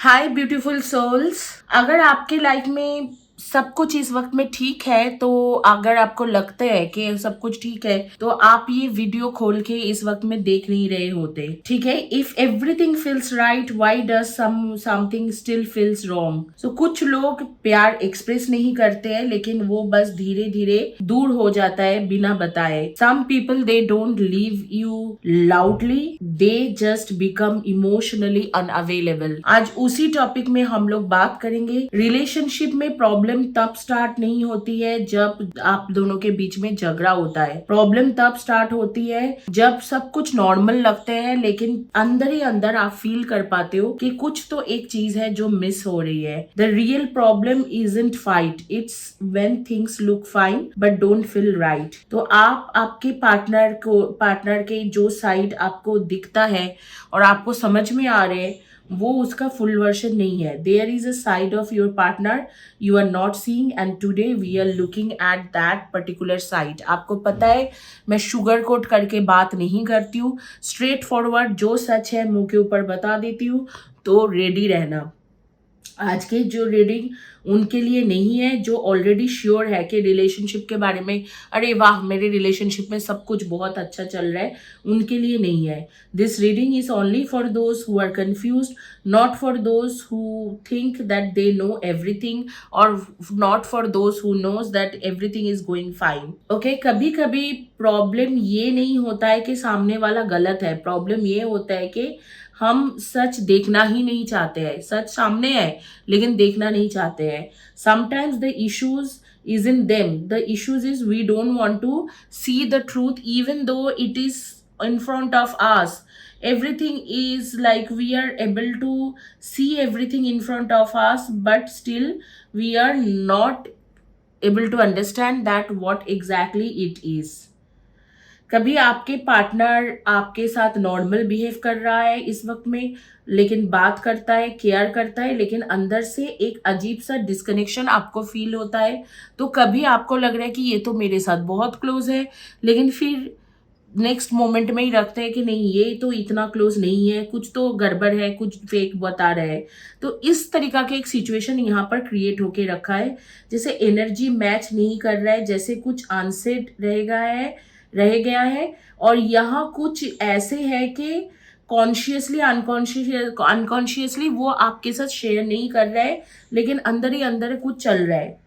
हाय beautiful souls. अगर आपके life में सब कुछ इस वक्त में ठीक है, तो अगर आपको लगता है कि सब कुछ ठीक है, तो आप ये वीडियो खोल के इस वक्त में देख नहीं रहे होते। ठीक है, if everything feels right, why does something still feels wrong. So कुछ लोग प्यार एक्सप्रेस नहीं करते हैं, लेकिन वो बस धीरे धीरे दूर हो जाता है बिना बताए। Some people they don't leave you loudly, they just become emotionally unavailable. आज उसी टॉपिक में हम लोग बात करेंगे। रिलेशनशिप में प्रॉब्लम तब स्टार्ट नहीं होती है जब आप दोनों के बीच में झगड़ा होता है। प्रॉब्लम तब स्टार्ट होती है जब सब कुछ नॉर्मल लगते हैं, लेकिन अंदर ही अंदर आप फील कर पाते हो कि कुछ तो एक चीज है जो मिस हो रही है। The real problem isn't fight, it's when things look fine but don't feel right. तो आप आपके पार्टनर के जो साइड आपको दिखता है और आपको समझ में आ रहे हैं, वो उसका फुल वर्जन नहीं है। There is a side of your partner you are not seeing, and today we are looking at that particular side. आपको पता है, मैं शुगर कोट करके बात नहीं करती हूँ, स्ट्रेट फॉरवर्ड जो सच है मुंह के ऊपर बता देती हूँ। तो रेडी रहना। आज के जो रीडिंग उनके लिए नहीं है जो ऑलरेडी श्योर है कि रिलेशनशिप के बारे में, अरे वाह मेरे रिलेशनशिप में सब कुछ बहुत अच्छा चल रहा है, उनके लिए नहीं है। This reading is only for those who are confused, not for those who think that they know everything, और not for those who knows that everything is going fine. Okay, कभी कभी प्रॉब्लम ये नहीं होता है कि सामने वाला गलत है, प्रॉब्लम ये होता है कि हम सच देखना ही नहीं चाहते हैं। सच सामने है लेकिन देखना नहीं चाहते हैं। Sometimes the issues is in them, the issues is we don't want to see the truth even though it is in front of us. Everything is like we are able to see everything in front of us, but still we are not able to understand that what exactly it is. कभी आपके partner आपके साथ normal behave कर रहा है इस वक्त में, लेकिन बात करता है, केयर करता है, लेकिन अंदर से एक अजीब सा डिस्कनेक्शन आपको फील होता है। तो कभी आपको लग रहा है कि ये तो मेरे साथ बहुत क्लोज है, लेकिन फिर नेक्स्ट मोमेंट में ही रखते हैं कि नहीं ये तो इतना क्लोज नहीं है, कुछ तो गड़बड़ है, कुछ फेक बता रहे हैं। तो इस तरीका के एक सिचुएशन यहाँ पर क्रिएट होके रखा है, जैसे एनर्जी मैच नहीं कर रहा है, जैसे कुछ अनसेड रह गया है। और यहाँ कुछ ऐसे है कि कॉन्शियसली अनकॉन्शियसली वो आपके साथ शेयर नहीं कर रहा है, लेकिन अंदर ही अंदर कुछ चल रहा है।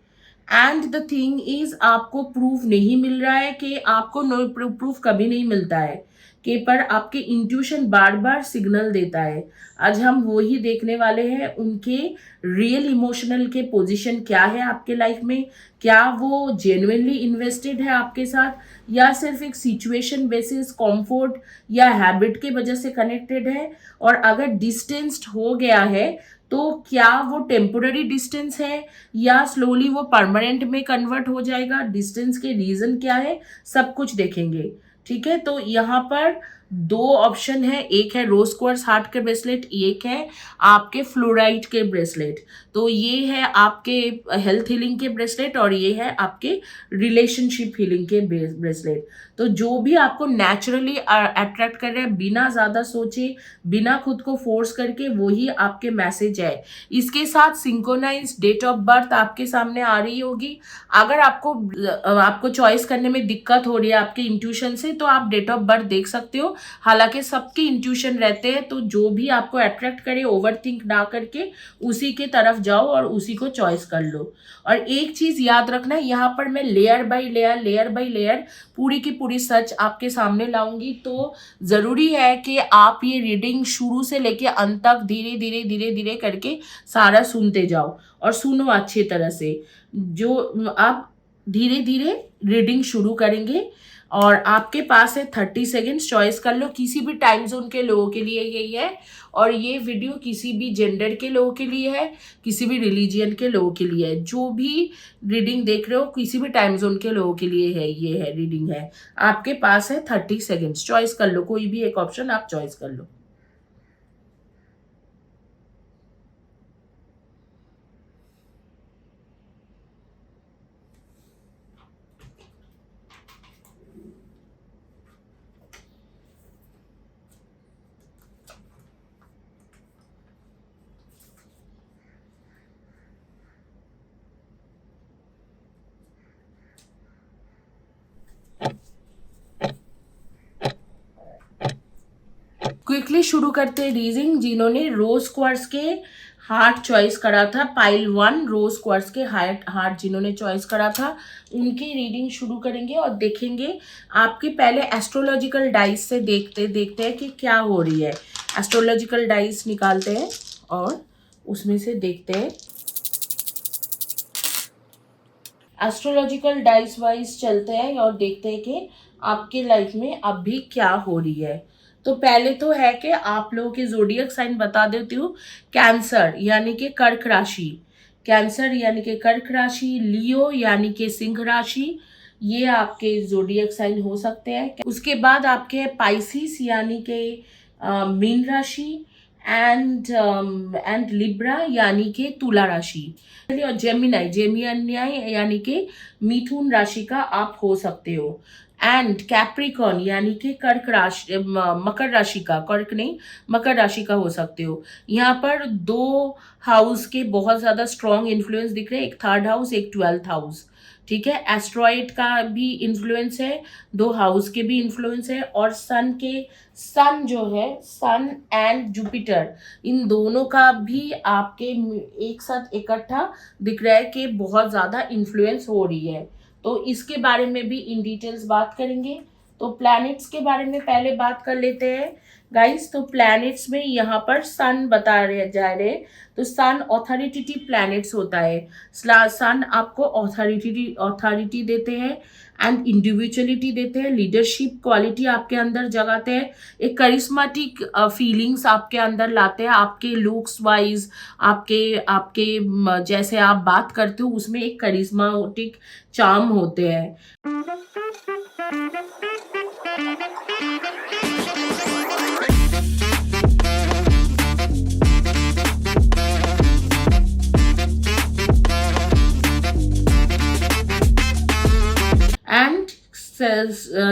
एंड द थिंग इज आपको प्रूफ नहीं मिल रहा है कि आपको नो प्रूफ कभी नहीं मिलता है कि, पर आपके इंट्यूशन बार बार सिग्नल देता है। आज हम वो ही देखने वाले हैं, उनके रियल इमोशनल के पोजीशन क्या है आपके लाइफ में। क्या वो जेन्युइनली इन्वेस्टेड है आपके साथ, या सिर्फ एक सिचुएशन बेसिस कंफर्ट या हैबिट के वजह से कनेक्टेड है। और अगर डिस्टेंस्ड हो गया है तो क्या वो टेम्पोररी डिस्टेंस है या स्लोली वो परमानेंट में कन्वर्ट हो जाएगा, डिस्टेंस के रीजन क्या है, सब कुछ देखेंगे। ठीक है, तो यहाँ पर दो ऑप्शन है, एक है रोज क्वार्ट्ज हार्ट के ब्रेसलेट, एक है आपके फ्लोराइड के ब्रेसलेट। तो ये है आपके हेल्थ हीलिंग के ब्रेसलेट और ये है आपके रिलेशनशिप हीलिंग के ब्रेसलेट। तो जो भी आपको नेचुरली अट्रैक्ट कर रहे हैं, बिना ज्यादा सोचे, बिना खुद को फोर्स करके, वही आपके मैसेज है। इसके साथ सिंक्रोनाइज डेट ऑफ बर्थ आपके सामने आ रही होगी। अगर आपको चॉइस करने में दिक्कत हो रही है आपके इंट्यूशन से, तो आप डेट ऑफ बर्थ देख सकते हो। हालांकि सबके इंट्यूशन रहते हैं, तो जो भी आपको अट्रैक्ट करे ओवर थिंक ना करके उसी के तरफ जाओ और उसी को चॉइस कर लो। और एक चीज याद रखना, यहाँ पर मैं लेयर बाय लेयर पूरी की पूरी सच आपके सामने लाऊंगी। तो जरूरी है कि आप ये रीडिंग शुरू से लेके अंत तक धीरे धीरे धीरे धीरे करके सारा सुनते जाओ, और सुनो अच्छी तरह से। जो आप धीरे धीरे रीडिंग शुरू करेंगे, और आपके पास है 30 सेकेंड्स, चॉइस कर लो। किसी भी टाइम जोन के लोगों के लिए यही है, और ये वीडियो किसी भी जेंडर के लोगों के लिए है, किसी भी रिलीजियन के लोगों के लिए है। जो भी रीडिंग देख रहे हो किसी भी टाइम जोन के लोगों के लिए है, ये है रीडिंग है। आपके पास है 30 सेकेंड्स, चॉइस कर लो, कोई भी एक ऑप्शन आप चॉइस कर लो। क्विकली शुरू करते हैं रीडिंग। जिन्होंने रोज क्वार्ट्स के हार्ट चॉइस करा था, पाइल 1 रोज क्वार्ट्स के हार्ट जिन्होंने चॉइस करा था, उनकी रीडिंग शुरू करेंगे और देखेंगे आपके पहले एस्ट्रोलॉजिकल डाइस से देखते हैं कि क्या हो रही है। एस्ट्रोलॉजिकल डाइस निकालते हैं और उसमें से देखते हैं, एस्ट्रोलॉजिकल डाइस वाइज चलते हैं और देखते हैं कि आपके लाइफ में अभी क्या हो रही है। तो पहले तो है कि आप लोगों के जोडियक साइन बता देती हूँ। कैंसर यानी कि कर्क राशि, कैंसर यानी कि कर्क राशि, लियो यानी कि सिंह राशि, ये आपके जोडियक साइन हो सकते हैं। उसके बाद आपके पाइसिस यानी कि मीन राशि, एंड लिब्रा यानी कि तुला राशि, और जेमिनाई यानी कि मिथुन राशि का आप हो सकते हो। एंड कैप्रिकॉन यानी कि कर्क राशि, मकर राशि का, कर्क नहीं मकर राशि का हो सकते हो। यहाँ पर 2 हाउस के बहुत ज्यादा स्ट्रॉन्ग इन्फ्लुएंस दिख रहे हैं, एक 3rd हाउस एक 12th हाउस। ठीक है, एस्ट्रॉइड का भी इन्फ्लुएंस है, 2 हाउस के भी इन्फ्लुएंस है, और सन जो है, सन एंड जुपिटर, इन दोनों का भी आपके एक साथ इकट्ठा दिख रहा है कि बहुत ज़्यादा इन्फ्लुएंस हो रही है। तो इसके बारे में भी इन डिटेल्स बात करेंगे। तो प्लैनेट्स के बारे में पहले बात कर लेते हैं गाइस। तो प्लैनेट्स में यहाँ पर सन बता रहे जा रहे, तो सन ऑथोरिटेटिव प्लैनेट्स होता है। सन आपको ऑथोरिटी देते हैं एंड इंडिविजुअलिटी देते हैं, लीडरशिप क्वालिटी आपके अंदर जगाते हैं, एक करिश्मेटिक फीलिंग्स आपके अंदर लाते हैं, आपके लुक्स वाइज, आपके आपके जैसे आप बात करते हो उसमें एक करिश्मेटिक चार्म होते हैं। एंड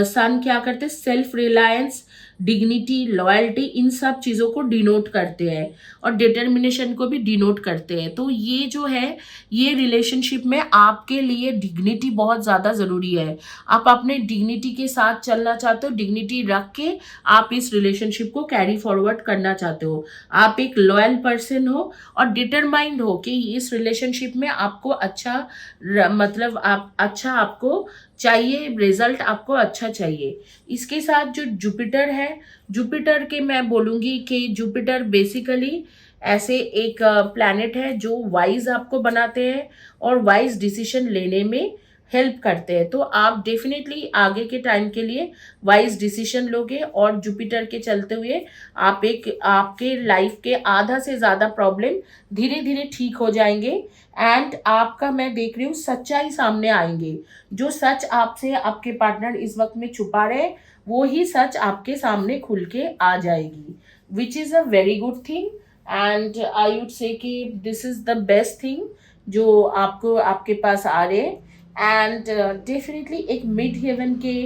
सन क्या करते हैं, सेल्फ रिलायंस, डिग्निटी, लॉयल्टी, इन सब चीज़ों को डिनोट करते हैं और डिटर्मिनेशन को भी डिनोट करते हैं। तो ये जो है, ये रिलेशनशिप में आपके लिए डिग्निटी बहुत ज़्यादा ज़रूरी है। आप अपने डिग्निटी के साथ चलना चाहते हो, डिग्निटी रख के आप इस रिलेशनशिप को कैरी फॉरवर्ड करना चाहते हो। आप एक लॉयल पर्सन हो और डिटरमाइंड हो कि इस रिलेशनशिप में आपको अच्छा मतलब आप अच्छा आपको चाहिए, रिजल्ट आपको अच्छा चाहिए। इसके साथ जो जुपिटर है, जुपिटर के मैं बोलूँगी कि जुपिटर बेसिकली ऐसे एक प्लैनेट है जो वाइज आपको बनाते हैं और वाइज डिसीजन लेने में हेल्प करते हैं। तो आप डेफिनेटली आगे के टाइम के लिए वाइज डिसीजन लोगे और जुपिटर के चलते हुए आप आपके लाइफ के आधा से ज़्यादा प्रॉब्लम धीरे धीरे ठीक हो जाएंगे। एंड आपका मैं देख रही हूँ सच्चाई सामने आएंगे। जो सच आपसे आपके पार्टनर इस वक्त में छुपा रहे, वो ही सच आपके सामने खुल के आ जाएगी, which is a very good thing. And I would say कि this is the best thing जो आपको आपके पास आ रहे। एंड डेफिनेटली एक मिड हेवन के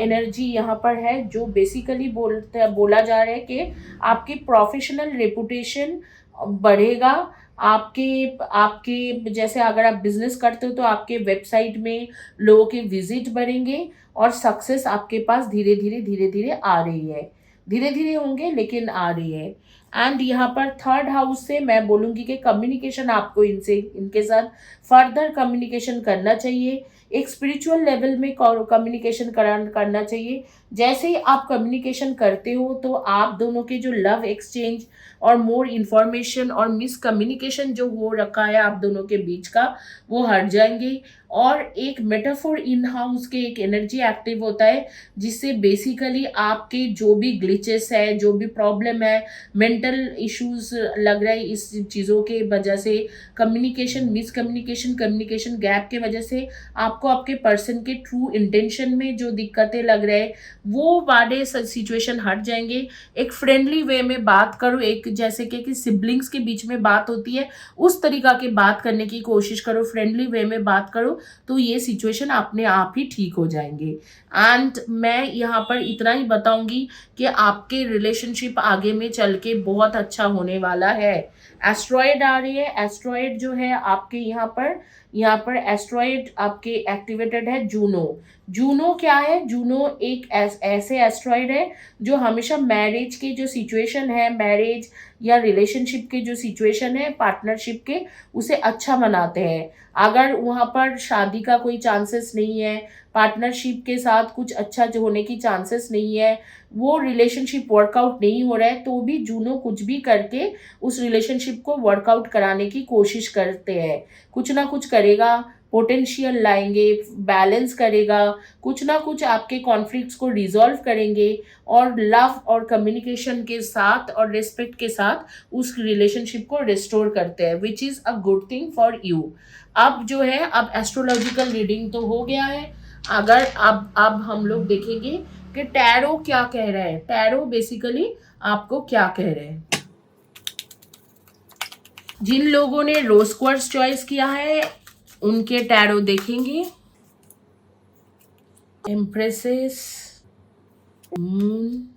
एनर्जी यहाँ पर है, जो बेसिकली बोला जा रहा है कि आपकी प्रोफेशनल रेपुटेशन बढ़ेगा। आपके आपके जैसे अगर आप बिजनेस करते हो तो आपके वेबसाइट में लोगों के विजिट बढ़ेंगे और सक्सेस आपके पास धीरे धीरे आ रही है, धीरे धीरे होंगे लेकिन आ रही है। एंड यहाँ पर 3rd हाउस से मैं बोलूँगी कि कम्युनिकेशन आपको इनके साथ फर्दर कम्युनिकेशन करना चाहिए, एक स्पिरिचुअल लेवल में कम्युनिकेशन करना चाहिए। जैसे ही आप कम्युनिकेशन करते हो तो आप दोनों के जो लव एक्सचेंज और मोर इन्फॉर्मेशन और मिसकम्युनिकेशन जो हो रखा है आप दोनों के बीच का, वो हट जाएंगे। और एक मेटाफोर इन हाउस के एक एनर्जी एक्टिव होता है, जिससे बेसिकली आपके जो भी ग्लिचेस है, जो भी प्रॉब्लम है, मेंटल इश्यूज लग रहा है इस चीज़ों के वजह से, कम्युनिकेशन मिसकम्युनिकेशन, कम्युनिकेशन गैप के वजह से आपको आपके पर्सन के ट्रू इंटेंशन में जो दिक्कतें लग रहे हैं, वो वाले सिचुएशन हट जाएंगे। एक फ्रेंडली वे में बात करो, एक जैसे कि सिबलिंग्स के बीच में बात होती है उस तरीका की बात करने की कोशिश करो, फ्रेंडली वे में बात करो, तो ये सिचुएशन अपने आप ही ठीक हो जाएंगे। एंड मैं यहाँ पर इतना ही बताऊंगी कि आपके रिलेशनशिप आगे में चल के बहुत अच्छा होने वाला है। एस्ट्रॉयड आ रही है, एस्ट्रॉयड जो है आपके यहाँ पर यहाँ पर एस्ट्रॉइड आपके एक्टिवेटेड है जूनो। जूनो क्या है? जूनो एक ऐसे एस्ट्रॉइड है जो हमेशा मैरिज की जो सिचुएशन है, मैरिज या रिलेशनशिप के जो सिचुएशन है, पार्टनरशिप के, उसे अच्छा बनाते हैं। अगर वहाँ पर शादी का कोई चांसेस नहीं है, पार्टनरशिप के साथ कुछ अच्छा जो होने की चांसेस नहीं है, वो रिलेशनशिप वर्कआउट नहीं हो रहा है, तो भी जूनो कुछ भी करके उस रिलेशनशिप को वर्कआउट कराने की कोशिश करते हैं। कुछ ना कुछ करेगा, पोटेंशियल लाएंगे, बैलेंस करेगा, कुछ ना कुछ आपके कॉन्फ्लिक्ट्स को रिजॉल्व करेंगे और लव और कम्युनिकेशन के साथ और रिस्पेक्ट के साथ उस रिलेशनशिप को रिस्टोर करते हैं, विच is a good thing for you. अब जो है, अब एस्ट्रोलॉजिकल रीडिंग तो हो गया है। अगर अब हम लोग देखेंगे कि टैरो क्या कह रहा है। टैरो बेसिकली आपको क्या कह रहे हैं। जिन लोगों ने रोज क्वार्ट्ज चॉइस किया है उनके टैरो देखेंगे। एम्प्रेसेस, मून,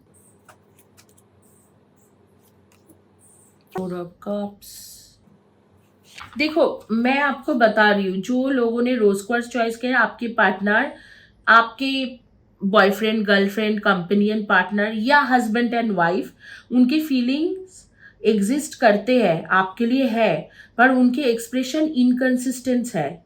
फोर ऑफ कप्स। देखो, मैं आपको बता रही हूँ, जो लोगों ने रोज क्वार्ट्ज चॉइस किया, आपके पार्टनर, आपके बॉयफ्रेंड, गर्लफ्रेंड, कंपेनियन, पार्टनर या हस्बैंड एंड वाइफ, उनकी फीलिंग्स एग्जिस्ट करते हैं, आपके लिए है, पर उनके एक्सप्रेशन इनकंसिस्टेंट है।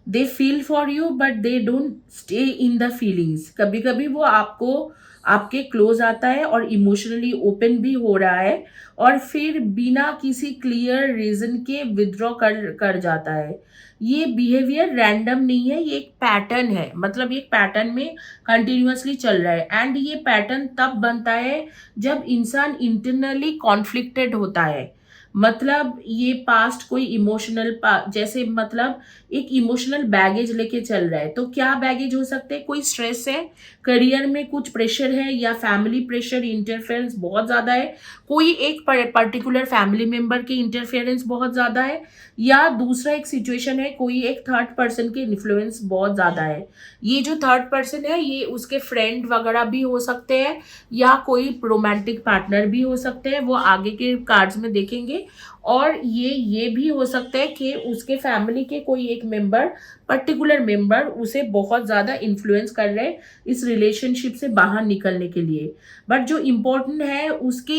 They feel for you but they don't stay in the feelings. कभी कभी वो आपको, आपके क्लोज आता है और इमोशनली ओपन भी हो रहा है, और फिर बिना किसी क्लियर रीजन के विथड्रॉ कर जाता है। ये बिहेवियर रैंडम नहीं है, ये एक पैटर्न है। मतलब ये एक पैटर्न में कंटिन्यूअसली चल रहा है, एंड ये पैटर्न तब बनता है जब इंसान इंटरनली कॉन्फ्लिक्टेड होता है। मतलब ये पास्ट कोई इमोशनल, जैसे मतलब एक इमोशनल बैगेज लेके चल रहा है। तो क्या बैगेज हो सकते हैं? कोई स्ट्रेस है, करियर में कुछ प्रेशर है, या फैमिली प्रेशर, इंटरफेरेंस बहुत ज़्यादा है, कोई एक पर्टिकुलर फैमिली मेंबर के इंटरफेरेंस बहुत ज़्यादा है, या दूसरा एक सिचुएशन है, कोई एक थर्ड पर्सन के इन्फ्लुएंस बहुत ज़्यादा है। ये जो थर्ड पर्सन है, ये उसके फ्रेंड वगैरह भी हो सकते हैं, या कोई रोमांटिक पार्टनर भी हो सकते हैं, वो आगे के कार्ड्स में देखेंगे। और ये भी हो सकता है कि उसके फैमिली के कोई एक मेंबर, पर्टिकुलर मेंबर, उसे बहुत ज़्यादा इन्फ्लुएंस कर रहे हैं इस रिलेशनशिप से बाहर निकलने के लिए। बट जो इम्पोर्टेंट है, उसके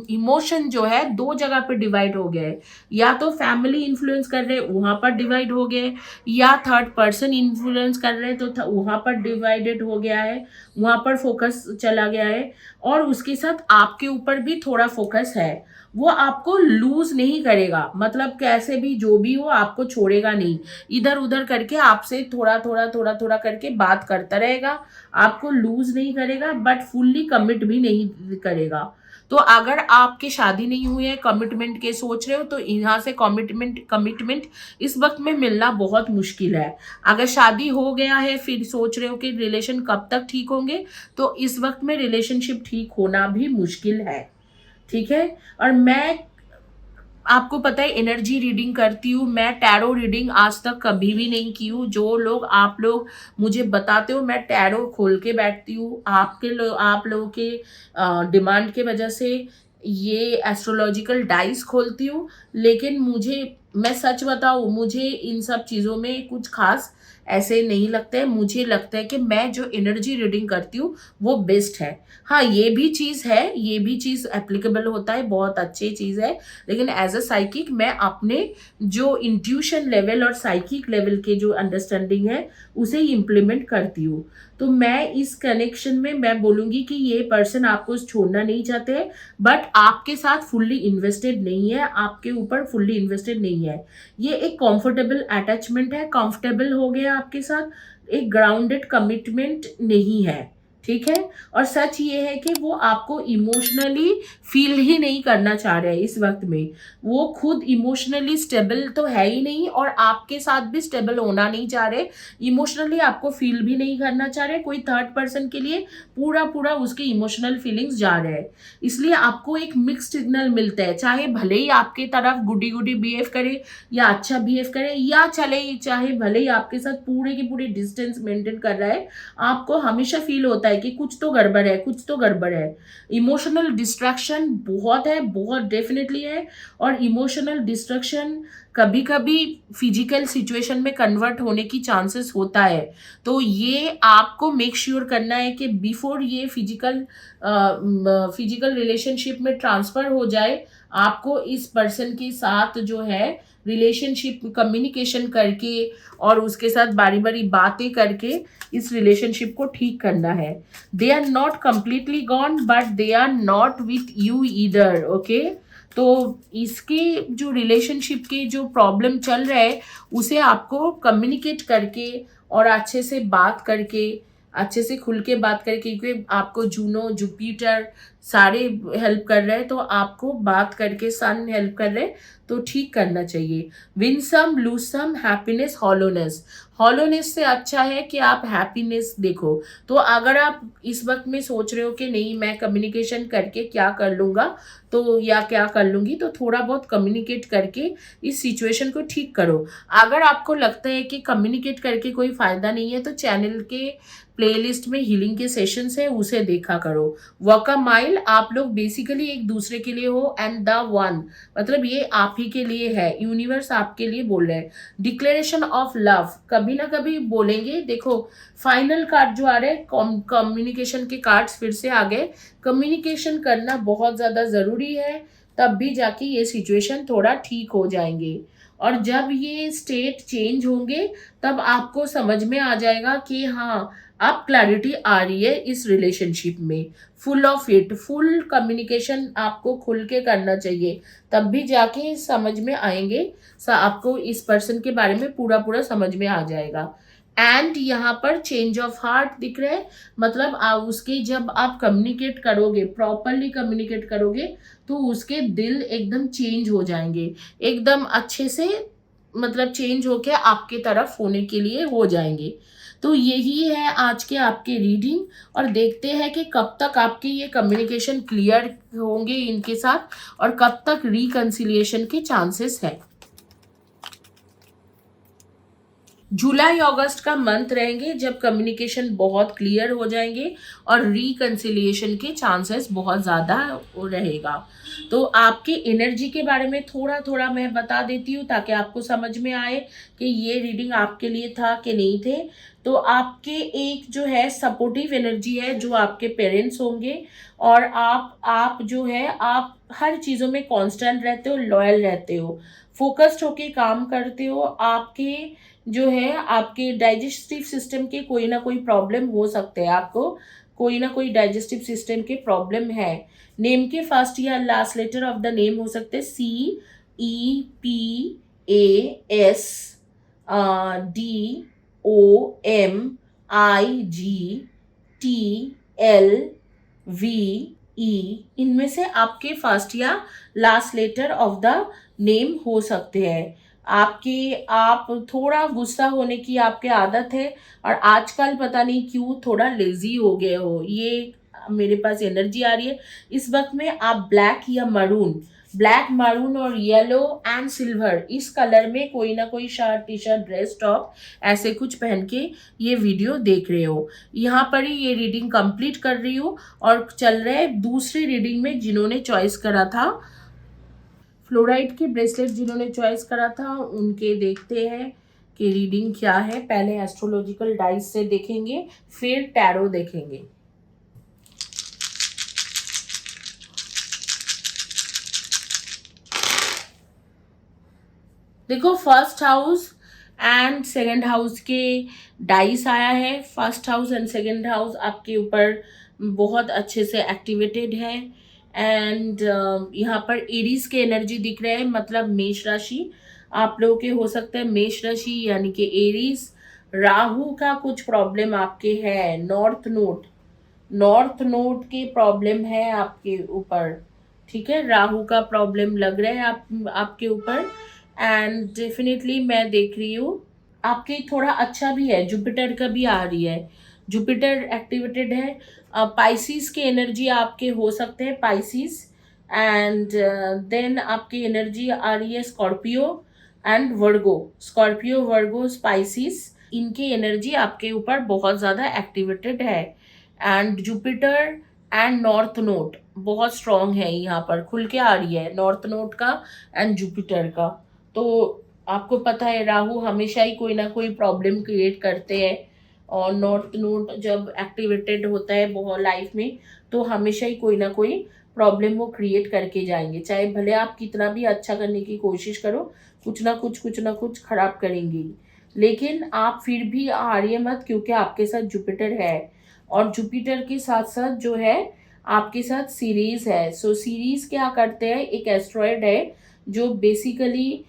इमोशन जो है दो जगह पे डिवाइड हो गए। या तो फैमिली इन्फ्लुएंस कर रहे हैं, वहाँ पर डिवाइड हो गए, या थर्ड पर्सन इन्फ्लुएंस कर रहे हैं, तो वहाँ पर डिवाइडेड हो गया है, वहाँ पर फोकस चला गया है। और उसके साथ आपके ऊपर भी थोड़ा फोकस है। वो आपको लूज नहीं करेगा, मतलब कैसे भी जो भी हो आपको छोड़ेगा नहीं, इधर उधर करके आपसे थोड़ा थोड़ा थोड़ा थोड़ा करके बात करता रहेगा, आपको लूज नहीं करेगा, बट फुल्ली कमिट भी नहीं करेगा। तो अगर आपकी शादी नहीं हुई है, कमिटमेंट के सोच रहे हो, तो यहाँ से कमिटमेंट इस वक्त में मिलना बहुत मुश्किल है। अगर शादी हो गया है, फिर सोच रहे हो कि रिलेशन कब तक ठीक होंगे, तो इस वक्त में रिलेशनशिप ठीक होना भी मुश्किल है। ठीक है। और मैं, आपको पता है, एनर्जी रीडिंग करती हूँ मैं। टैरो रीडिंग आज तक कभी भी नहीं की हूँ। जो लोग, आप लोग मुझे बताते हो, मैं टैरो खोल के बैठती हूँ। आप लोगों के डिमांड के वजह से ये एस्ट्रोलॉजिकल डाइस खोलती हूँ। लेकिन मैं सच बताऊँ, मुझे इन सब चीज़ों में कुछ खास ऐसे नहीं लगता है। मुझे लगता है कि मैं जो एनर्जी रीडिंग करती हूँ वो बेस्ट है। हाँ, ये भी चीज़ है, ये भी चीज़ एप्लीकेबल होता है, बहुत अच्छी चीज़ है। लेकिन एज अ साइकिक मैं अपने जो इंट्यूशन लेवल और साइकिक लेवल के जो अंडरस्टैंडिंग है उसे इम्प्लीमेंट करती हूँ। तो मैं इस कनेक्शन में मैं बोलूँगी कि ये पर्सन आपको छोड़ना नहीं चाहते, बट आपके साथ फुल्ली इन्वेस्टेड नहीं है, आपके ऊपर फुल्ली इन्वेस्टेड नहीं है। ये एक कंफर्टेबल अटैचमेंट है, कंफर्टेबल हो गया आपके साथ, एक ग्राउंडेड कमिटमेंट नहीं है। ठीक है। और सच ये है कि वो आपको इमोशनली फील ही नहीं करना चाह रहे हैं इस वक्त में। वो खुद इमोशनली स्टेबल तो है ही नहीं, और आपके साथ भी स्टेबल होना नहीं चाह रहे, इमोशनली आपको फील भी नहीं करना चाह रहे। कोई थर्ड पर्सन के लिए पूरा पूरा उसके इमोशनल फीलिंग्स जा रहे हैं। इसलिए आपको एक मिक्स्ड सिग्नल मिलता है, चाहे भले ही आपके तरफ गुडी गुडी बिहेव करे या अच्छा बिहेव करे, या चाहे भले ही आपके साथ पूरे की पूरी डिस्टेंस मेंटेन कर रहा है, आपको हमेशा फील होता है है कि कुछ तो गड़बड़ है, कुछ तो गड़बड़ है। इमोशनल डिस्ट्रैक्शन बहुत है, बहुत डेफिनेटली है। और इमोशनल डिस्ट्रैक्शन कभी कभी फिजिकल सिचुएशन में कन्वर्ट होने की चांसेस होता है। तो ये आपको मेक श्योर करना है कि बिफोर ये फिजिकल रिलेशनशिप में ट्रांसफर हो जाए, आपको इस पर्सन के साथ जो है रिलेशनशिप कम्युनिकेशन करके और उसके साथ बारी बारी बातें करके इस रिलेशनशिप को ठीक करना है। They are not completely gone but they are not with you either, okay. तो इसके जो रिलेशनशिप के जो प्रॉब्लम चल रहा है उसे आपको कम्युनिकेट करके और अच्छे से बात करके, अच्छे से खुल के बात करके, क्योंकि आपको जूनो जुपिटर सारे हेल्प कर रहे हैं, तो आपको बात करके सन हेल्प कर रहे हैं, तो ठीक करना चाहिए। Win some lose some happiness hollowness. Hollowness से अच्छा है कि आप हैप्पीनेस देखो। तो अगर आप इस वक्त में सोच रहे हो कि नहीं मैं कम्युनिकेशन करके क्या कर लूँगा तो या क्या कर लूँगी, तो थोड़ा बहुत कम्युनिकेट करके इस सिचुएशन को ठीक करो। अगर आपको लगता है कि कम्युनिकेट करके कोई फ़ायदा नहीं है, तो चैनल के प्लेलिस्ट में हीलिंग के सेशंस है, उसे देखा करो। वॉक अ माइल, आप लोग बेसिकली एक दूसरे के लिए हो एंड द वन, मतलब ये आप ही के लिए है, यूनिवर्स आपके लिए बोल रहे हैं। डिक्लेरेशन ऑफ लव कभी ना कभी बोलेंगे। देखो फाइनल कार्ड जो आ रहे हैं, कम्युनिकेशन के कार्ड्स फिर से आ गए। कम्युनिकेशन करना बहुत ज़्यादा ज़रूरी है, तब भी जाके ये सिचुएशन थोड़ा ठीक हो जाएंगे। और जब ये स्टेट चेंज होंगे तब आपको समझ में आ जाएगा कि हाँ अब क्लैरिटी आ रही है इस रिलेशनशिप में। Full of it, full communication आपको खुल के करना चाहिए, तब भी जाके समझ में आएंगे। आपको इस पर्सन के बारे में पूरा पूरा समझ में आ जाएगा। एंड यहाँ पर चेंज ऑफ हार्ट दिख रहा है, मतलब उसके जब आप कम्युनिकेट करोगे, प्रॉपरली कम्युनिकेट करोगे, तो उसके दिल एकदम चेंज हो जाएंगे, एकदम अच्छे से, मतलब चेंज होके आपके तरफ होने के लिए हो जाएंगे। तो यही है आज के आपके रीडिंग, और देखते हैं कि कब तक आपके ये कम्युनिकेशन क्लियर होंगे इनके साथ और कब तक रिकंसिलिएशन के चांसेस है। जुलाई अगस्त का मंथ रहेंगे जब कम्युनिकेशन बहुत क्लियर हो जाएंगे और रिकंसिलिएशन के चांसेस बहुत ज़्यादा रहेगा। तो आपके एनर्जी के बारे में थोड़ा थोड़ा मैं बता देती हूँ ताकि आपको समझ में आए कि ये रीडिंग आपके लिए था कि नहीं थे। तो आपके एक जो है सपोर्टिव एनर्जी है जो आपके पेरेंट्स होंगे, और आप जो है आप हर चीज़ों में कांस्टेंट रहते हो, लॉयल रहते हो, फोकस्ड होके काम करते हो। आपके जो है आपके डाइजेस्टिव सिस्टम के कोई ना कोई प्रॉब्लम हो सकते हैं, आपको कोई ना कोई डाइजेस्टिव सिस्टम के प्रॉब्लम है। नेम के फर्स्ट या last letter of the name हो सकते हैं CEPASDOMIGTLVE, इनमें से आपके फर्स्ट या last letter of the name हो सकते हैं। आप थोड़ा गुस्सा होने की आपके आदत है, और आजकल पता नहीं क्यों थोड़ा लेजी हो गए हो, ये मेरे पास एनर्जी आ रही है। इस वक्त में आप ब्लैक मारून और येलो एंड सिल्वर इस कलर में कोई ना कोई shirt, T shirt, dress, top ऐसे कुछ पहन के ये वीडियो देख रहे हो। यहाँ पर ही ये रीडिंग कंप्लीट कर रही हूँ और चल रहा है दूसरी रीडिंग में। जिन्होंने चॉइस करा था फ्लोराइड के ब्रेसलेट, जिन्होंने चॉइस करा था उनके देखते हैं कि रीडिंग क्या है। पहले एस्ट्रोलॉजिकल डाइस से देखेंगे, फिर टैरो देखेंगे। देखो first house and second house के डाइस आया है। First house and second house आपके ऊपर बहुत अच्छे से एक्टिवेटेड है। एंड यहाँ पर एरीज के एनर्जी दिख रहे हैं, मतलब मेष राशि आप लोगों के हो सकते हैं। मेष राशि यानी कि एरीज। राहु का कुछ प्रॉब्लम आपके है, नॉर्थ नोड के प्रॉब्लम है आपके ऊपर, ठीक है। राहु का प्रॉब्लम लग रहा है आपके ऊपर। एंड डेफिनेटली मैं देख रही हूँ आपके थोड़ा अच्छा भी है, जुपिटर का भी आ रही है, जुपिटर एक्टिवेटेड है। पाइसिस के एनर्जी आपके हो सकते हैं, पाइसिस। एंड देन आपकी एनर्जी आ रही है स्कॉर्पियो एंड वर्गो, स्पाइसिस, इनकी एनर्जी आपके ऊपर बहुत ज़्यादा एक्टिवेटेड है। And Jupiter and north node बहुत स्ट्रांग है, यहाँ पर खुल के आ रही है नॉर्थ नोड का एंड जुपिटर का। तो आपको पता है राहु हमेशा ही कोई ना कोई प्रॉब्लम क्रिएट करते हैं, और नॉर्थ नोड जब एक्टिवेटेड होता है बहुत लाइफ में तो हमेशा ही कोई ना कोई प्रॉब्लम वो क्रिएट करके जाएंगे, चाहे भले आप कितना भी अच्छा करने की कोशिश करो, कुछ ना कुछ खराब करेंगे ही। लेकिन आप फिर भी हारिए मत, क्योंकि आपके साथ जुपिटर है, और जुपिटर के साथ साथ जो है आपके साथ सीरीज है। सो सीरीज क्या करते हैं, एक एस्ट्रॉयड है जो बेसिकली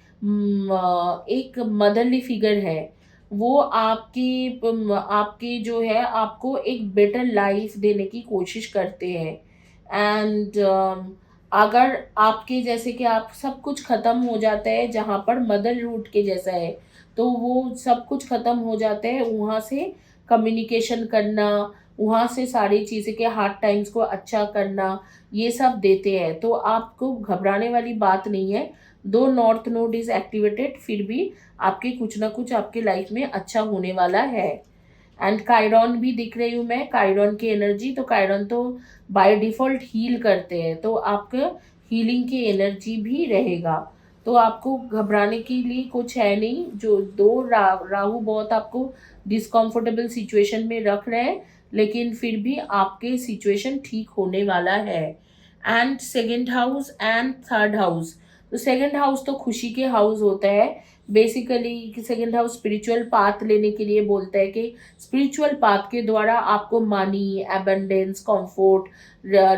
एक मदरली फिगर है। वो आपकी जो है आपको एक बेटर लाइफ देने की कोशिश करते हैं। एंड अगर आपके जैसे कि आप सब कुछ ख़त्म हो जाता है जहाँ पर मदर रूट के जैसा है, तो वो सब कुछ ख़त्म हो जाता है, वहाँ से कम्युनिकेशन करना, वहाँ से सारी चीज़ें के हार्ड टाइम्स को अच्छा करना, ये सब देते हैं। तो आपको घबराने वाली बात नहीं है। दो नॉर्थ नोड इज़ एक्टिवेटेड, फिर भी आपके कुछ ना कुछ आपके लाइफ में अच्छा होने वाला है। एंड कायरॉन भी दिख रही हूँ मैं, कायरॉन की एनर्जी, तो कायरॉन तो बाय डिफ़ॉल्ट हील करते हैं, तो आपका हीलिंग की एनर्जी भी रहेगा। तो आपको घबराने के लिए कुछ है नहीं। जो दो राहु बहुत आपको डिस्कम्फर्टेबल सिचुएशन में रख रहे हैं, लेकिन फिर भी आपके सिचुएशन ठीक होने वाला है। And second house and third house, तो सेकेंड हाउस तो खुशी के हाउस होता है। Basically second house spiritual path लेने के लिए बोलता है कि स्पिरिचुअल पाथ के द्वारा आपको मनी, एबंडेंस, कंफर्ट,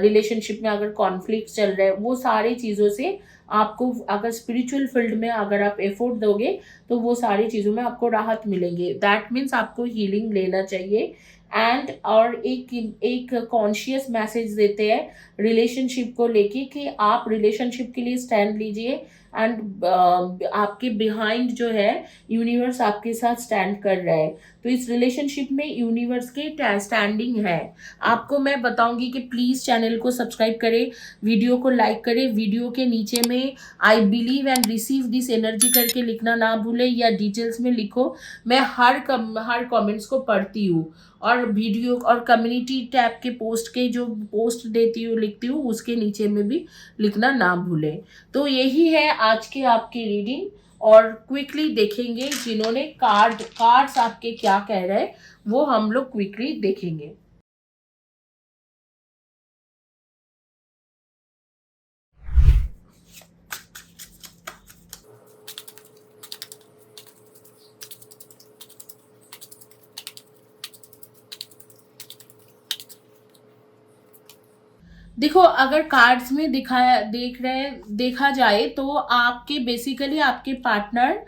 रिलेशनशिप में अगर कॉन्फ्लिक्ट चल रहे हैं, वो सारी चीज़ों से आपको, अगर स्पिरिचुअल फील्ड में अगर आप एफर्ट दोगे तो वो सारी चीज़ों में आपको राहत मिलेंगे। दैट मीन्स आपको हीलिंग लेना चाहिए। एंड और एक कॉन्शियस मैसेज देते हैं रिलेशनशिप को लेके कि आप रिलेशनशिप के लिए स्टैंड लीजिए। एंड आपके बिहाइंड जो है यूनिवर्स आपके साथ स्टैंड कर रहा है। तो इस रिलेशनशिप में यूनिवर्स के स्टैंडिंग है। आपको मैं बताऊंगी कि प्लीज़ चैनल को सब्सक्राइब करें, वीडियो को लाइक करें, वीडियो के नीचे में I believe and receive this energy करके लिखना ना भूलें, या डिटेल्स में लिखो। मैं हर कमेंट्स को पढ़ती हूँ, और वीडियो और कम्युनिटी टैब के पोस्ट के जो पोस्ट देती हूँ लिखती हूँ, उसके नीचे में भी लिखना ना भूलें। तो यही है आज की आपकी रीडिंग, और क्विकली देखेंगे जिन्होंने कार्ड्स आपके क्या कह रहे हैं वो हम लोग क्विकली देखेंगे। देखो, अगर कार्ड्स में देखा जाए तो आपके बेसिकली आपके पार्टनर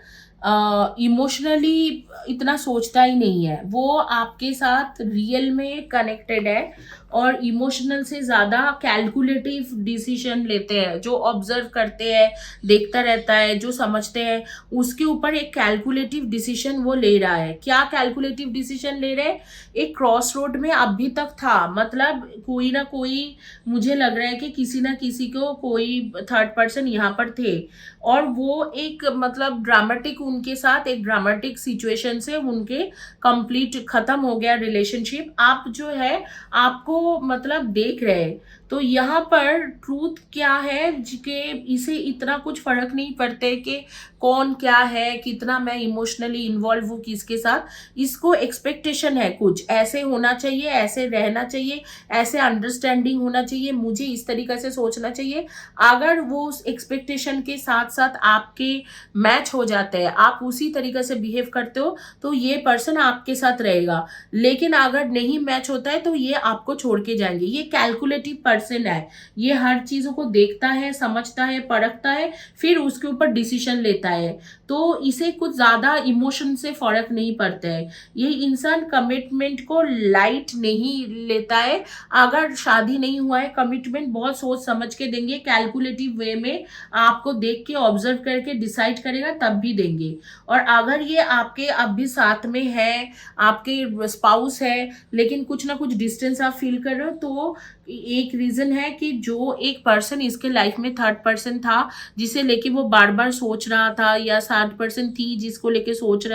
इमोशनली इतना सोचता ही नहीं है, वो आपके साथ रियल में कनेक्टेड है, और इमोशनल से ज़्यादा कैलकुलेटिव डिसीजन लेते हैं। जो ऑब्जर्व करते हैं, देखता रहता है, जो समझते हैं उसके ऊपर एक कैलकुलेटिव डिसीजन वो ले रहा है। क्या कैलकुलेटिव डिसीजन ले रहे हैं, एक क्रॉस रोड में अभी तक था, मतलब कोई ना कोई, मुझे लग रहा है कि किसी ना किसी को कोई थर्ड पर्सन यहाँ पर थे, और वो एक मतलब ड्रामेटिक, उनके साथ एक ड्रामेटिक सिचुएशन से उनके कंप्लीट खत्म हो गया रिलेशनशिप। आप जो है आपको मतलब देख रहे हैं, तो यहाँ पर ट्रूथ क्या है कि इसे इतना कुछ फर्क नहीं पड़ते कि कौन क्या है, कितना मैं इमोशनली इन्वॉल्व हूँ किसके साथ। इसको एक्सपेक्टेशन है, कुछ ऐसे होना चाहिए, ऐसे रहना चाहिए, ऐसे अंडरस्टैंडिंग होना चाहिए, मुझे इस तरीके से सोचना चाहिए। अगर वो उस एक्सपेक्टेशन के साथ साथ आपके मैच हो जाते हैं, आप उसी तरीके से बिहेव करते हो, तो ये पर्सन आपके साथ रहेगा। लेकिन अगर नहीं मैच होता है तो ये आपको छोड़ के जाएंगे। ये कैलकुलेटिव पर्सन है, ये हर चीज़ों को देखता है, समझता है, परखता है, फिर उसके ऊपर डिसीजन लेता है। तो इसे कुछ ज़्यादा इमोशन से फर्क नहीं पड़ता है। ये इंसान कमिटमेंट को लाइट नहीं लेता है। अगर शादी नहीं हुआ है, कमिटमेंट बहुत सोच समझ के देंगे, कैलकुलेटिव वे में आपको देख के ऑब्जर्व करके डिसाइड करेगा तब भी देंगे। और अगर ये आपके अब भी साथ में है, आपके स्पाउस है, लेकिन कुछ ना कुछ डिस्टेंस आप फील कर रहे हो, तो एक रीज़न है कि जो एक पर्सन इसके लाइफ में थर्ड पर्सन था, जिसे लेके वो बार-बार सोच रहा था, या थर्ड पर्सन थी जिसको लेके सोच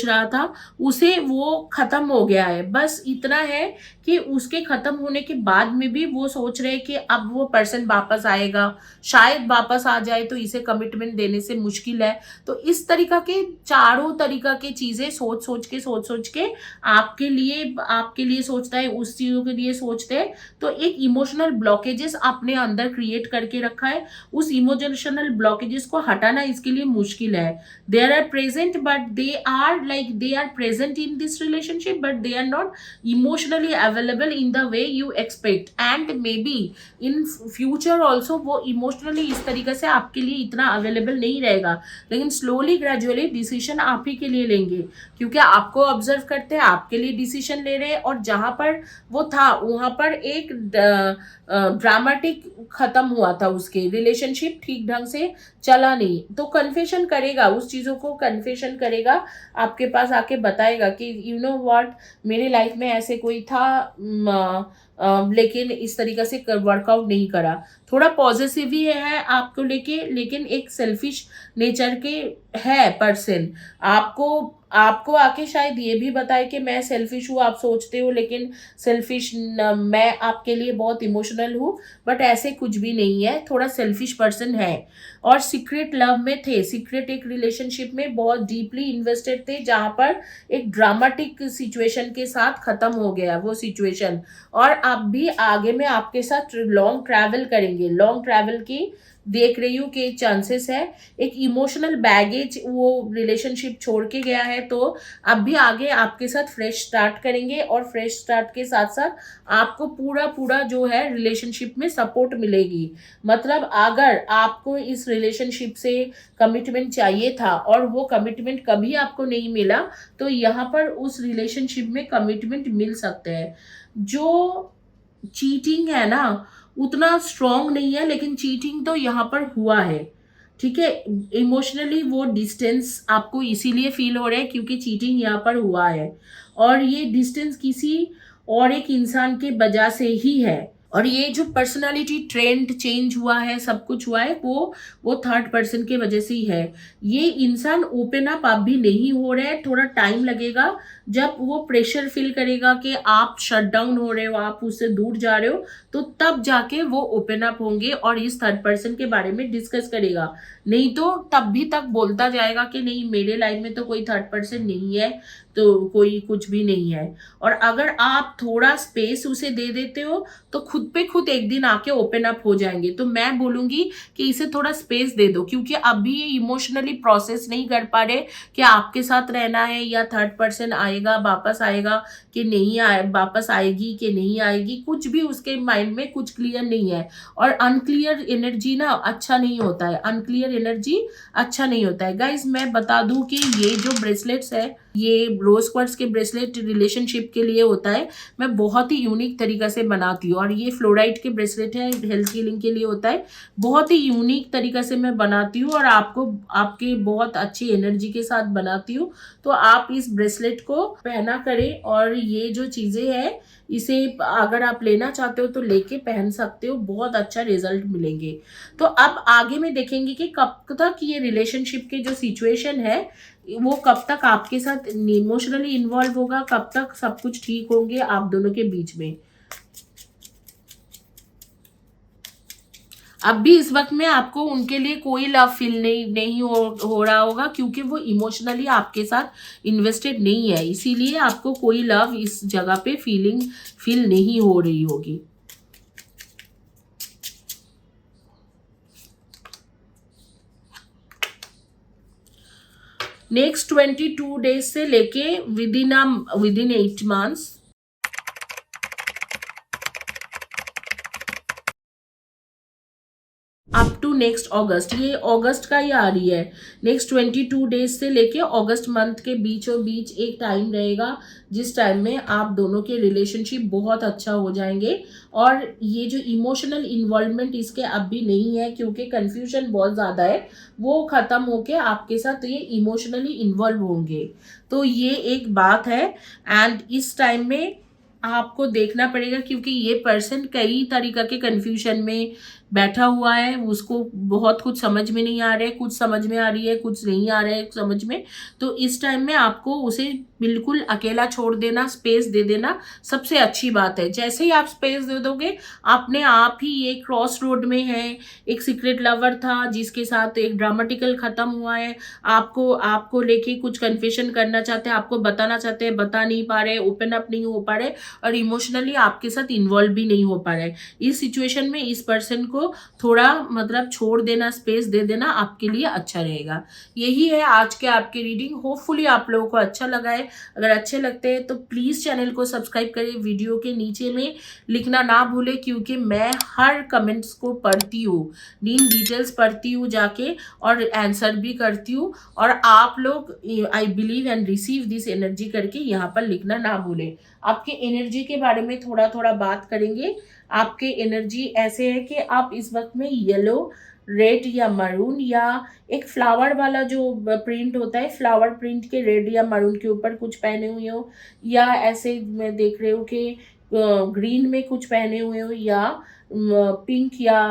रहा था, उसे वो ख़त्म हो गया है। बस इतना है कि उसके ख़त्म होने के बाद में भी वो सोच रहे हैं कि अब वो पर्सन वापस आएगा, शायद वापस आ जाए तो इसे कमिटमेंट देने से मुश्किल है। तो इस तरीक़ा के चारों तरीक़ा की चीज़ें सोच-सोच के आपके लिए सोचता है, उस चीज़ों के लिए सोचते हैं। तो एक इमोशनल ब्लॉकेजेस अपने अंदर क्रिएट करके रखा है, उस इमोशनल ब्लॉकेजेस को हटाना इसके लिए मुश्किल है। They are present but they are present in this relationship, but they are not emotionally available in the way you expect, and maybe in future also वो इमोशनली इस तरीके से आपके लिए इतना अवेलेबल नहीं रहेगा। लेकिन स्लोली ग्रेजुअली डिसीजन आप ही के लिए लेंगे, क्योंकि आपको ऑब्जर्व करते हैं, आपके लिए डिसीजन ले रहे हैं, और जहाँ पर वो था वहाँ पर एक ड्रामेटिक खत्म हुआ था, उसके रिलेशनशिप ठीक ढंग से चला नहीं, तो कन्फेशन करेगा, उस चीज़ों को कन्फेशन करेगा, आपके पास आके बताएगा कि यू नो व्हाट, मेरे लाइफ में ऐसे कोई था, लेकिन इस तरीक़े से वर्कआउट नहीं करा। थोड़ा पॉजिटिव ही है आपको लेके, लेकिन एक सेल्फिश नेचर के है पर्सन। आपको आके शायद ये भी बताए कि मैं सेल्फिश हूँ, आप सोचते हो, लेकिन मैं आपके लिए बहुत इमोशनल हूँ, बट ऐसे कुछ भी नहीं है, थोड़ा सेल्फिश पर्सन है। और सीक्रेट लव में थे, सीक्रेट एक रिलेशनशिप में बहुत डीपली इन्वेस्टेड थे, जहाँ पर एक ड्रामेटिक सिचुएशन के साथ ख़त्म हो गया वो सिचुएशन, और अब भी आगे में आपके साथ लॉन्ग ट्रैवल करेंगे। लॉन्ग ट्रैवल की देख रही हूँ कि चांसेस है। एक इमोशनल बैगेज वो रिलेशनशिप छोड़ के गया है, तो अब भी आगे आपके साथ फ्रेश स्टार्ट करेंगे, और फ्रेश स्टार्ट के साथ साथ आपको पूरा जो है रिलेशनशिप में सपोर्ट मिलेगी। मतलब अगर आपको इस रिलेशनशिप से कमिटमेंट चाहिए था और वो कमिटमेंट कभी आपको नहीं मिला, तो यहाँ पर उस रिलेशनशिप में कमिटमेंट मिल सकते हैं। जो चीटिंग है ना, उतना स्ट्रॉन्ग नहीं है, लेकिन चीटिंग तो यहाँ पर हुआ है, ठीक है। इमोशनली वो डिस्टेंस आपको इसीलिए फील हो रहा है क्योंकि चीटिंग यहाँ पर हुआ है, और ये डिस्टेंस किसी और एक इंसान के वजह से ही है। और ये जो पर्सनालिटी ट्रेंड चेंज हुआ है, सब कुछ हुआ है, वो थर्ड पर्सन के वजह से ही है। ये इंसान ओपन अप अब भी नहीं हो रहा है, थोड़ा टाइम लगेगा। जब वो प्रेशर फील करेगा कि आप शट डाउन हो रहे हो, आप उससे दूर जा रहे हो, तो तब जाके वो ओपन अप होंगे और इस थर्ड पर्सन के बारे में डिस्कस करेगा। नहीं तो तब भी तक बोलता जाएगा कि नहीं, मेरे लाइफ में तो कोई थर्ड पर्सन नहीं है, तो कोई कुछ भी नहीं है। और अगर आप थोड़ा स्पेस उसे दे देते हो, तो खुद पे खुद एक दिन आके ओपन अप हो जाएंगे। तो मैं बोलूँगी कि इसे थोड़ा स्पेस दे दो, क्योंकि अभी ये इमोशनली प्रोसेस नहीं कर पा रहे कि आपके साथ रहना है, या थर्ड पर्सन आएगा, वापस आएगा कि नहीं आए, वापस आएगी कि नहीं आएगी, कुछ भी उसके माइंड में कुछ क्लियर नहीं है। और अनक्लियर एनर्जी ना अच्छा नहीं होता है, अनक्लियर एनर्जी अच्छा नहीं होता है। गाइज, मैं बता दूं कि ये जो ब्रेसलेट्स है, ये रोज क्वार्ट्ज के ब्रेसलेट रिलेशनशिप के लिए होता है। मैं बहुत ही यूनिक तरीका से बनाती हूँ, और ये फ्लोराइड के ब्रेसलेट है, हेल्थ हीलिंग के लिए होता है। बहुत ही यूनिक तरीका से मैं बनाती हूँ, और आपको आपके बहुत अच्छी एनर्जी के साथ बनाती हूँ। तो आप इस ब्रेसलेट को पहना करें, और ये जो चीज़ें हैं, इसे अगर आप लेना चाहते हो तो लेके पहन सकते हो, बहुत अच्छा रिजल्ट मिलेंगे। तो अब आगे में देखेंगे कि कब तक ये रिलेशनशिप के जो सिचुएशन है, वो कब तक आपके साथ इमोशनली इन्वॉल्व होगा, कब तक सब कुछ ठीक होंगे आप दोनों के बीच में। अब भी इस वक्त में आपको उनके लिए कोई लव फील नहीं हो रहा होगा, क्योंकि वो इमोशनली आपके साथ इन्वेस्टेड नहीं है, इसीलिए आपको कोई लव इस जगह पे फील नहीं हो रही होगी। नेक्स्ट 22 डेज से लेके within 8 months up to next August, ये अगस्त का ही आ रही है। नेक्स्ट 22 डेज से लेके अगस्त मंथ के बीचों बीच एक टाइम रहेगा, जिस टाइम में आप दोनों के रिलेशनशिप बहुत अच्छा हो जाएंगे। और ये जो इमोशनल इन्वॉल्वमेंट इसके अब भी नहीं है, क्योंकि कन्फ्यूजन बहुत ज़्यादा है, वो ख़त्म होके आपके साथ ये इमोशनली इन्वॉल्व होंगे। तो ये एक बात है। एंड इस टाइम में आपको देखना पड़ेगा, क्योंकि ये पर्सन कई तरीक़ा के कन्फ्यूजन में बैठा हुआ है। उसको बहुत कुछ समझ में नहीं आ रहा है, कुछ समझ में आ रही है, कुछ नहीं आ रहा है समझ में। तो इस टाइम में आपको उसे बिल्कुल अकेला छोड़ देना, स्पेस दे देना सबसे अच्छी बात है। जैसे ही आप स्पेस दे दोगे, अपने आप ही ये क्रॉस रोड में है। एक सीक्रेट लवर था जिसके साथ एक ड्रामेटिकल ख़त्म हुआ है। आपको आपको लेके कुछ कन्फेशन करना चाहते हैं, आपको बताना चाहते हैं, बता नहीं पा रहे, ओपन अप नहीं हो पा रहे और इमोशनली आपके साथ इन्वॉल्व भी नहीं हो पा रहे। इस सिचुएशन में इस पर्सन को थोड़ा मतलब छोड़ देना, स्पेस दे देना आपके लिए अच्छा रहेगा। यही है आज के आपकी रीडिंग। होपफुली आप लोगों को अच्छा लगा है। अगर अच्छे लगते हैं तो प्लीज़ चैनल को सब्सक्राइब करें। वीडियो के नीचे में लिखना ना भूलें, क्योंकि मैं हर कमेंट्स को पढ़ती हूँ, इन डिटेल्स पढ़ती हूँ जाके और आंसर भी करती हूँ। और आप लोग आई believe and receive this energy करके यहाँ पर लिखना ना भूलें। आपके एनर्जी के बारे में थोड़ा थोड़ा बात करेंगे। आपके एनर्जी ऐसे है कि आप इस वक्त में येलो, रेड या मरून या एक फ्लावर वाला जो प्रिंट होता है, फ्लावर प्रिंट के रेड या मरून के ऊपर कुछ पहने हुए हो, या ऐसे मैं देख रही हूँ कि ग्रीन में कुछ पहने हुए हो, या पिंक या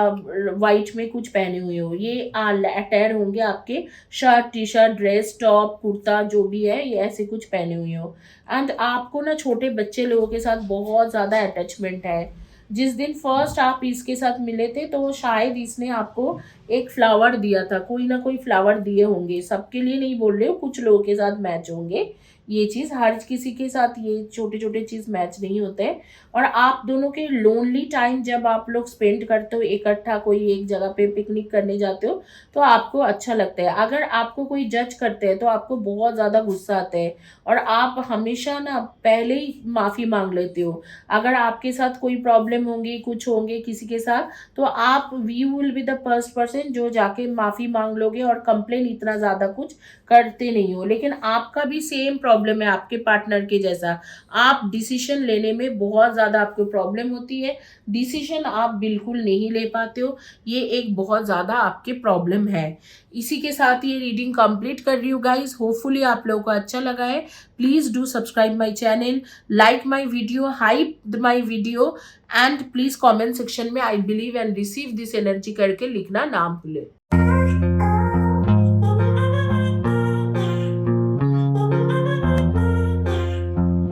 वाइट में कुछ पहने हुए हो। ये अटैयर होंगे आपके shirt, T shirt, dress, top, kurta जो भी है, ये ऐसे कुछ पहने हुए हो। एंड आपको ना छोटे बच्चे लोगों के साथ बहुत ज़्यादा अटैचमेंट है। जिस दिन फर्स्ट आप इसके साथ मिले थे तो शायद इसने आपको एक फ्लावर दिया था, कोई ना कोई फ्लावर दिए होंगे। सबके लिए नहीं बोल रहे हो, कुछ लोगों के साथ मैच होंगे। ये चीज़ हर किसी के साथ ये छोटे छोटे चीज़ मैच नहीं होते हैं। और आप दोनों के लोनली टाइम जब आप लोग स्पेंड करते हो इकट्ठा, कोई एक जगह पे पिकनिक करने जाते हो, तो आपको अच्छा लगता है। अगर आपको कोई जज करते हैं तो आपको बहुत ज़्यादा गुस्सा आता है और आप हमेशा ना पहले ही माफ़ी मांग लेते हो। अगर आपके साथ कोई प्रॉब्लम होंगी, कुछ होंगे किसी के साथ, तो आप you will be the first person जो जाके माफ़ी मांग लोगे और कंप्लेन इतना ज़्यादा कुछ करते नहीं हो। लेकिन आपका भी सेम प्रॉब्लम है आपके पार्टनर के जैसा। आप डिसीजन लेने में बहुत ज़्यादा आपको प्रॉब्लम होती है, डिसीजन आप बिल्कुल नहीं ले पाते हो। ये एक बहुत ज़्यादा आपके प्रॉब्लम है। इसी के साथ ये रीडिंग कंप्लीट कर रही हूँ गाइस। होपफुली आप लोगों को अच्छा लगा है। Please do subscribe my channel, like my video, hype my video and please comment section में I believe and receive this energy करके लिखना ना भूलें।